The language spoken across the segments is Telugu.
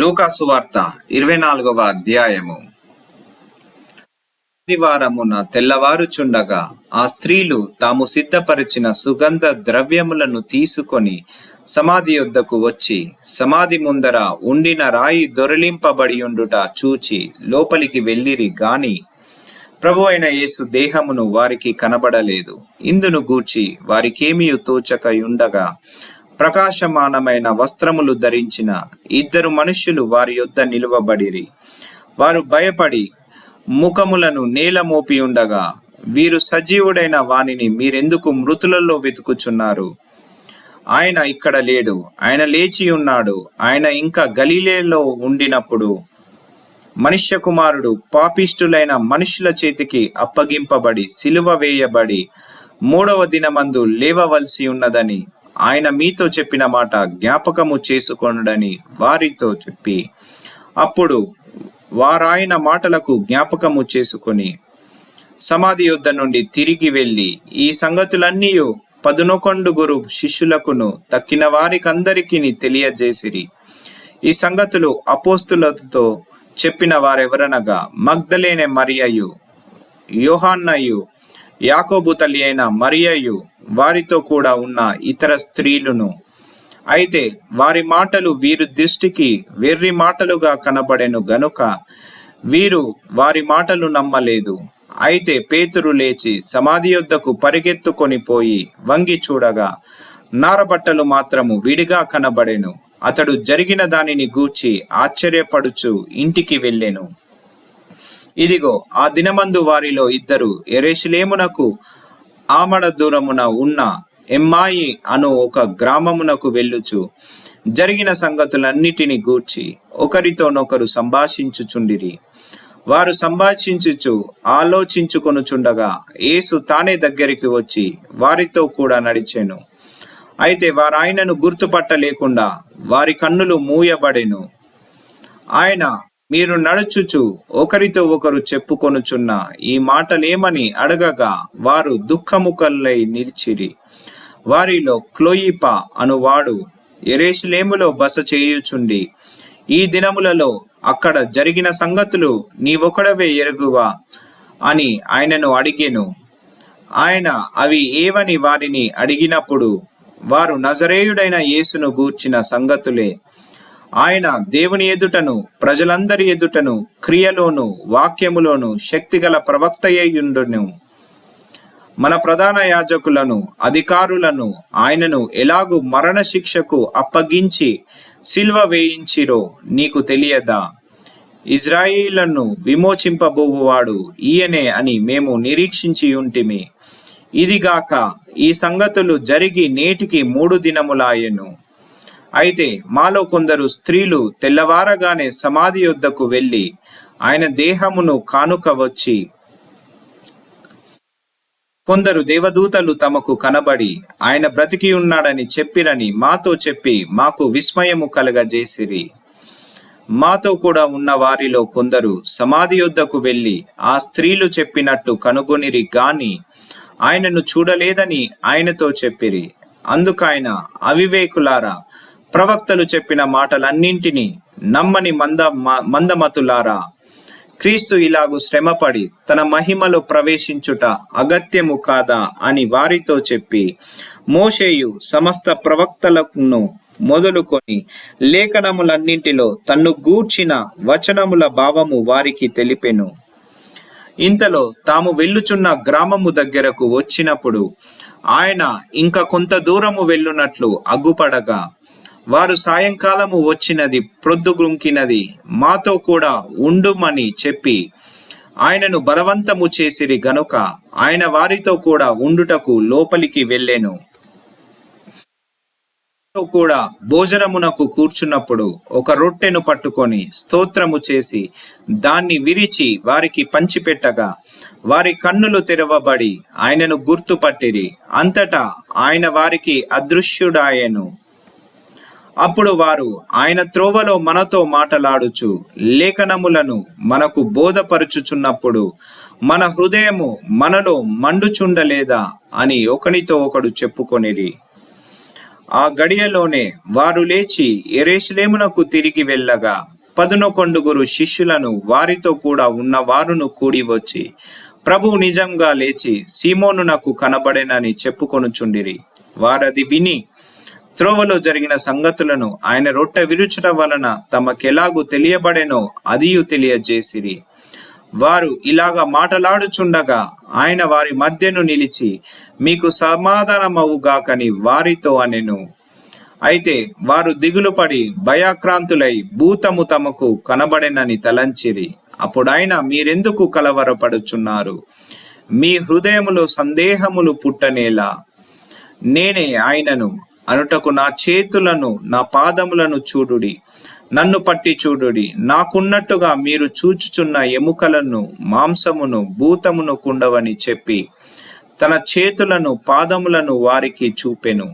లూకా సువార్త 24వ అధ్యాయము. ఆదివారమున తెల్లవారుచుండగా ఆ స్త్రీలు తాము సిద్ధపరిచిన సుగంధ ద్రవ్యములను తీసుకొని సమాధి యొద్దకు వచ్చి సమాధి ముందర ఉండిన రాయి దొరలింపబడియుండుట చూచి లోపలికి వెళ్ళిరి గాని ప్రభు అయిన యేసు దేహమును వారికి కనబడలేదు. ఇందును గూర్చి వారికేమియు తోచకయుండగా ప్రకాశమానమైన వస్త్రములు ధరించిన ఇద్దరు మనుష్యులు వారి యొద్ద నిలువబడిరి. వారు భయపడి ముఖములను నేల మోపి ఉండగా, వీరు సజీవుడైన వానిని మీరెందుకు మృతులలో వెతుకుచున్నారు? ఆయన ఇక్కడ లేడు, ఆయన లేచి ఉన్నాడు. ఆయన ఇంకా గలిలయలో ఉండినప్పుడు మనుష్య కుమారుడు పాపిష్టులైన మనుషుల చేతికి అప్పగింపబడి సిలువ వేయబడి 3వ దినమందు లేవవలసి ఉన్నదని ఆయన మీతో చెప్పిన మాట జ్ఞాపకము చేసుకొనుడని వారితో చెప్పి, అప్పుడు వారాయన మాటలకు జ్ఞాపకము చేసుకొని సమాధి యొద్ద నుండి తిరిగి వెళ్ళి ఈ సంగతులన్నీ 11 శిష్యులకును తక్కిన వారికందరికీ తెలియజేసిరి. ఈ సంగతులు అపోస్తులతో చెప్పిన వారెవరనగా మగ్దలేనే మరియయు, యోహాన్నయు, యాకోబు తల్లి అయిన మరియయు, వారితో కూడా ఉన్న ఇతర స్త్రీలును. అయితే వారి మాటలు వీరి దృష్టికి వెర్రి మాటలుగా కనబడెను గనుక వీరు వారి మాటలు నమ్మలేదు. అయితే పేతురు లేచి సమాధి యొద్దకు పరిగెత్తుకొని పోయి వంగి చూడగా నారబట్టలు మాత్రము విడిగా కనబడెను. అతడు జరిగిన దానిని గూర్చి ఆశ్చర్యపడుచు ఇంటికి వెళ్ళెను. ఇదిగో, ఆ దినమందు వారిలో ఇద్దరు యెరూషలేమునకు ఆమడ దూరమున ఉన్న ఎమ్మాయి అను ఒక గ్రామమునకు వెళ్ళుచు జరిగిన సంగతులన్నిటిని గూర్చి ఒకరితోనొకరు సంభాషించుచుండిరి. వారు సంభాషించుచు ఆలోచించుకొనుచుండగా యేసు తానే దగ్గరికి వచ్చి వారితో కూడా నడిచెను. అయితే వారాయనను గుర్తుపట్టలేకుండా వారి కన్నులు మూయబడెను. ఆయన, మీరు నడుచుచు ఒకరితో ఒకరు చెప్పుకొనుచున్న ఈ మాటలేమని అడగగా వారు దుఃఖముఖులై నిలిచిరి. వారిలో క్లోయిప అనువాడు యెరూషలేములో బస చేయుచుండి ఈ దినములలో అక్కడ జరిగిన సంగతులు నీవొకడవే ఎరుగువా అని ఆయనను అడిగెను. ఆయన అవి ఏవని వారిని అడిగినప్పుడు వారు నజరేయుడైన యేసును గూర్చిన సంగతులే. ఆయన దేవుని ఎదుటను ప్రజలందరి ఎదుటను క్రియలోను వాక్యములోను శక్తిగల ప్రవక్తయ్యుండును. మన ప్రధాన యాజకులను అధికారులను ఆయనను ఎలాగూ మరణ శిక్షకు అప్పగించి సిల్వ వేయించిరో నీకు తెలియదా? ఇజ్రాయేలును విమోచింపబోవువాడు ఈయనే అని మేము నిరీక్షించి ఉంటిమి. ఇదిగాక ఈ సంగతులు జరిగి నేటికి 3 దినములాయెను. అయితే మాలో కొందరు స్త్రీలు తెల్లవారగానే సమాధి యొద్దకు వెళ్ళి ఆయన దేహమును కానుక వచ్చి, కొందరు దేవదూతలు తమకు కనబడి ఆయన బ్రతికి ఉన్నాడని చెప్పిరని మాతో చెప్పి మాకు విస్మయము కలగజేసిరి. మాతో కూడా ఉన్న వారిలో కొందరు సమాధి యొద్దకు వెళ్ళి ఆ స్త్రీలు చెప్పినట్టు కనుగొనిరి గాని ఆయనను చూడలేదని ఆయనతో చెప్పిరి. అందుకైన అవివేకులారా, ప్రవక్తలు చెప్పిన మాటలన్నింటినీ నమ్మని మందమతులారా, క్రీస్తు ఇలాగు శ్రమపడి తన మహిమలో ప్రవేశించుట అగత్యము కాదా అని వారితో చెప్పి, మోషేయు సమస్త ప్రవక్తలను మొదలుకొని లేఖనములన్నింటిలో తన్ను గూర్చిన వచనముల భావము వారికి తెలిపెను. ఇంతలో తాము వెళ్ళుచున్న గ్రామము దగ్గరకు వచ్చినప్పుడు ఆయన ఇంకా కొంత దూరము వెళ్ళునట్లు అగ్గుపడగా, వారు సాయంకాలము వచ్చినది ప్రొద్దుగుంకినది, మాతో కూడా ఉండుమని చెప్పి ఆయనను బలవంతము చేసిరి గనుక ఆయన వారితో కూడా ఉండుటకు లోపలికి వెళ్ళెను. కూడా భోజనమునకు కూర్చున్నప్పుడు ఒక రొట్టెను పట్టుకొని స్తోత్రము చేసి దాన్ని విరిచి వారికి పంచిపెట్టగా వారి కన్నులు తెరవబడి ఆయనను గుర్తుపట్టిరి. అంతటా ఆయన వారికి అదృశ్యుడాయెను. అప్పుడు వారు ఆయన త్రోవలో మనతో మాటలాడుచు లేఖనములను మనకు బోధపరుచుచున్నప్పుడు మన హృదయము మనలో మండుచుండలేదా అని ఒకనితో ఒకడు చెప్పుకొనిరి. ఆ గడియలోనే వారు లేచి యెరూషలేమునకు తిరిగి వెళ్ళగా 11 శిష్యులను వారితో కూడా ఉన్న వారును కూడి వచ్చి, ప్రభువు నిజంగా లేచి సీమోనునకు కనబడెనని చెప్పుకొనుచుండిరి. వారది విని త్రోవలో జరిగిన సంగతులను, ఆయన రొట్టె విరుచుట వలన తమకెలాగూ తెలియబడెనో అదియు తెలియజేసిరి. వారు ఇలాగ మాటలాడుచుండగా ఆయన వారి మధ్యను నిలిచి, మీకు సమాధానమవుగాకని వారితో అనెను. అయితే వారు దిగులుపడి భయాక్రాంతులై భూతము తమకు కనబడెనని తలంచిరి. అప్పుడాయన, మీరెందుకు కలవరపడుచున్నారు? మీ హృదయములో సందేహములు పుట్టనేలా? నేనే ఆయనను అనుటకు నా చేతులను నా పాదములను చూడుడి, నన్ను పట్టి చూడుడి. నాకున్నట్టుగా మీరు చూచుచున్న ఎముకలను మాంసమును భూతమును కుండవని చెప్పి తన చేతులను పాదములను వారికి చూపెను.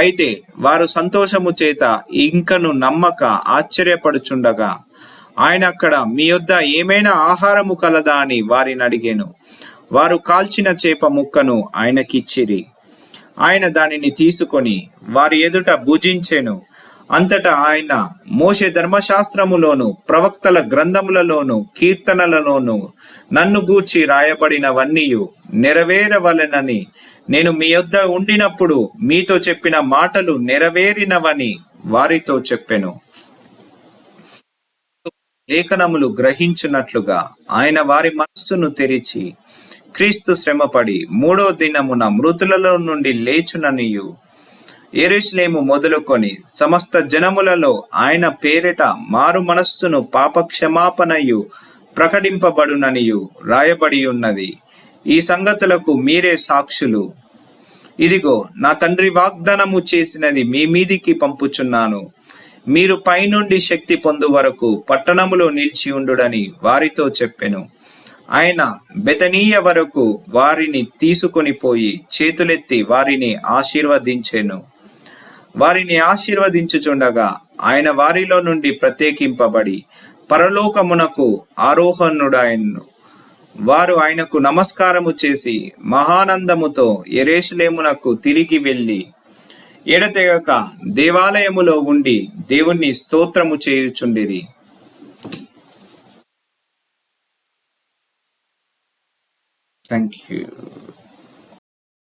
అయితే వారు సంతోషము చేత ఇంకను నమ్మక ఆశ్చర్యపడుచుండగా ఆయన అక్కడ, మీ యొద్ద ఏమైనా ఆహారము కలదా అని వారిని అడిగెను. వారు కాల్చిన చేప ముక్కను ఆయనకిచ్చిరి. ఆయన దానిని తీసుకొని వారి ఎదుట భుజించెను. అంతటా ఆయన, మోషే ధర్మశాస్త్రములోను ప్రవక్తల గ్రంథములలోను కీర్తనలలోను నన్ను గూర్చి రాయబడినవన్నీయు నెరవేరవలెనని నేను మీ యొద్ద ఉండినప్పుడు మీతో చెప్పిన మాటలు నెరవేరినవని వారితో చెప్పెను. లేఖనములు గ్రహించున్నట్లుగా ఆయన వారి మనస్సును తెరిచి, క్రీస్తు శ్రమపడి 3వ దినమున మృతులలో నుండి లేచుననియు, యెరూషలేము మొదలుకొని సమస్త జనములలో ఆయన పేరిట మారు మనస్సును పాపక్షమాపణయు ప్రకటింపబడుననియు రాయబడి ఉన్నది. ఈ సంగతులకు మీరే సాక్షులు. ఇదిగో, నా తండ్రి వాగ్దానము చేసినది మీ మీదికి పంపుచున్నాను. మీరు పైనుండి శక్తి పొందు వరకు పట్టణములో నిలిచి ఉండుడని వారితో చెప్పెను. ఆయన బెతనీయ వరకు వారిని తీసుకొని పోయి చేతులెత్తి వారిని ఆశీర్వదించెను. వారిని ఆశీర్వదించుచుండగా ఆయన వారిలో నుండి ప్రత్యేకింపబడి పరలోకమునకు ఆరోహణుడాయను. వారు ఆయనకు నమస్కారము చేసి మహానందముతో యెరూషలేమునకు తిరిగి వెళ్ళి ఎడతెగక దేవాలయములో ఉండి దేవుణ్ణి స్తోత్రము చేయుచుండిరి. Thank you.